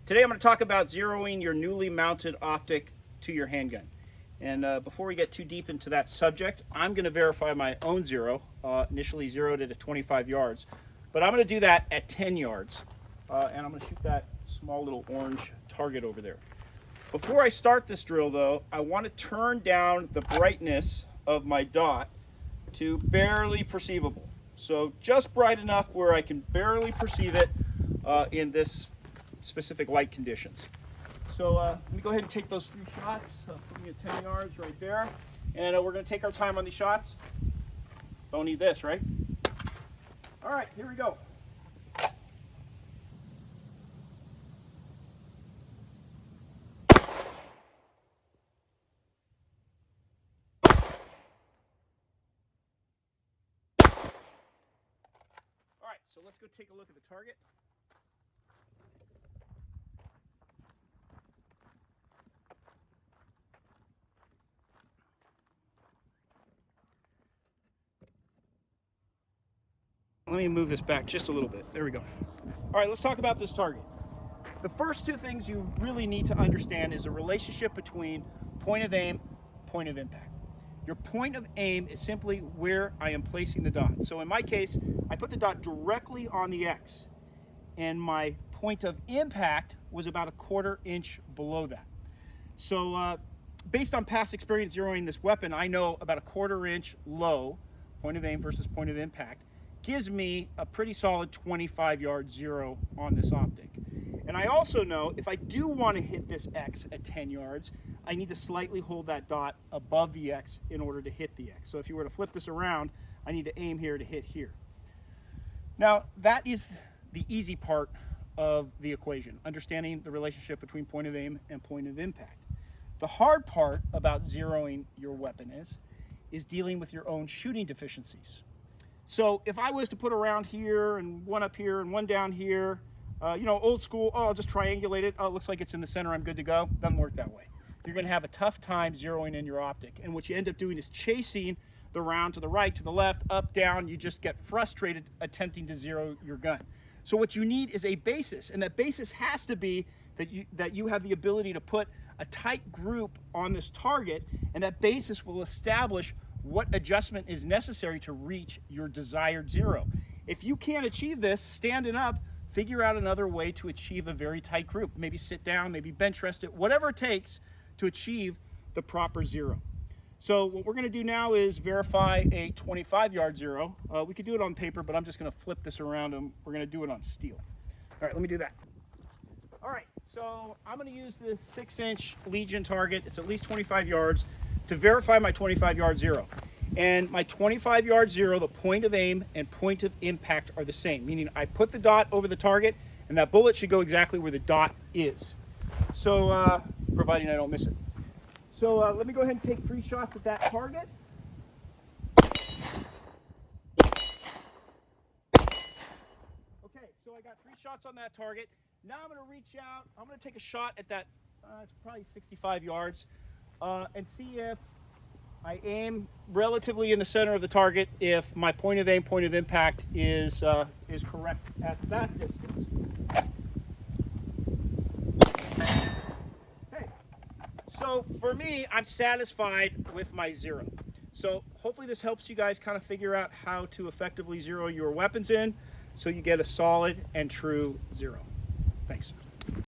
Today I'm going to talk about zeroing your newly mounted optic to your handgun. And before we get too deep into that subject, I'm going to verify my own zero. Initially zeroed it at 25 yards, but I'm going to do that at 10 yards. And I'm going to shoot that small little orange target over there. Before I start this drill though, I want to turn down the brightness of my dot to barely perceivable. So just bright enough where I can barely perceive it in this specific light conditions. So let me go ahead and take those 3 shots, put me at 10 yards right there. And we're going to take our time on these shots. Don't need this, right? All right, here we go. All right, so let's go take a look at the target. Let me move this back just a little bit. There we go. All right, let's talk about this target. The first 2 things you really need to understand is the relationship between point of aim, point of impact. Your point of aim is simply where I am placing the dot. So in my case, I put the dot directly on the X, and my point of impact was about 1/4 inch below that. So based on past experience zeroing this weapon, I know about 1/4 inch low, point of aim versus point of impact, gives me a pretty solid 25-yard zero on this optic. And I also know if I do want to hit this X at 10 yards, I need to slightly hold that dot above the X in order to hit the X. So if you were to flip this around, I need to aim here to hit here. Now that is the easy part of the equation, understanding the relationship between point of aim and point of impact. The hard part about zeroing your weapon is dealing with your own shooting deficiencies. So if I was to put a round here and one up here and one down here, you know, old school, oh, I'll just triangulate it. Oh, it looks like it's in the center, I'm good to go. Doesn't work that way. You're going to have a tough time zeroing in your optic. And what you end up doing is chasing the round to the right, to the left, up, down. You just get frustrated attempting to zero your gun. So what you need is a basis, and that basis has to be that you have the ability to put a tight group on this target, and that basis will establish what adjustment is necessary to reach your desired zero. If you can't achieve this standing up, figure out another way to achieve a very tight group. Maybe sit down, maybe bench rest it, whatever it takes to achieve the proper zero. So what we're going to do now is verify a 25-yard zero. We could do it on paper, but I'm just going to flip this around and we're going to do it on steel. All right, let me do that. All right, so I'm going to use this 6-inch Legion target. It's at least 25 yards to verify my 25-yard zero. And my 25-yard zero, the point of aim and point of impact are the same, meaning I put the dot over the target and that bullet should go exactly where the dot is. So, providing I don't miss it. So let me go ahead and take 3 shots at that target. Okay, so I got 3 shots on that target. Now I'm going to reach out. I'm going to take a shot at that, it's probably 65 yards, and see if I aim relatively in the center of the target, if my point of aim, point of impact is correct at that distance. Okay, so for me, I'm satisfied with my zero. So hopefully this helps you guys kind of figure out how to effectively zero your weapons in so you get a solid and true zero. Thanks.